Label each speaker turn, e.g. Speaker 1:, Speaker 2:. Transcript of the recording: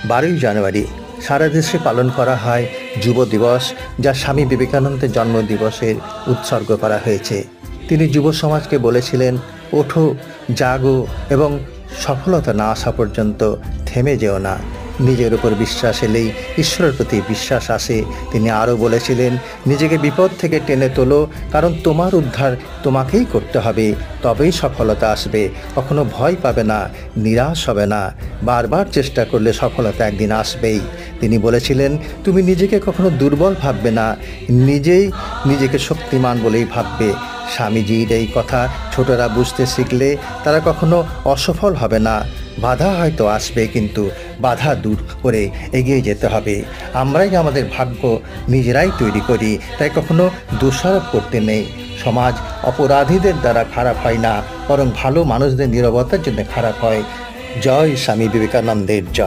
Speaker 1: 12ই জানুয়ারি সারা দেশে পালন করা হয় যুব দিবস, যা স্বামী বিবেকানন্দের জন্মদিবসের উৎসর্গ করা হয়েছে। তিনি যুব সমাজকে বলেছিলেন, ওঠো, জাগো এবং সফলতা না আসা পর্যন্ত থেমে যেও না। নিজের উপর বিশ্বাস এলেই ঈশ্বরের প্রতি বিশ্বাস আসে। তিনি আরও বলেছিলেন, নিজেকে বিপদ থেকে টেনে তোলো, কারণ তোমার উদ্ধার তোমাকেই করতে হবে, তবেই সফলতা আসবে। কখনো ভয় পাবে না, নিরাশ হবে না, বারবার চেষ্টা করলে সফলতা একদিন আসবেই। তিনি বলেছিলেন, তুমি নিজেকে কখনো দুর্বল ভাববে না, নিজেকে শক্তিমান বলেই ভাববে। স্বামীজির এই কথা ছোটরা বুঝতে শিখলে তারা কখনো অসফল হবে না। বাধা হয়তো আসবে, কিন্তু বাধা দূর করে এগিয়ে যেতে হবে। আমরাই আমাদের ভাগ্য নিজেরাই তৈরি করি, তাই কখনো দোষারোপ করতে নেই। সমাজ অপরাধীদের দ্বারা খারাপ হয় না, বরং ভালো মানুষদের নীরবতার জন্য খারাপ হয়। জয় স্বামী বিবেকানন্দের জয়।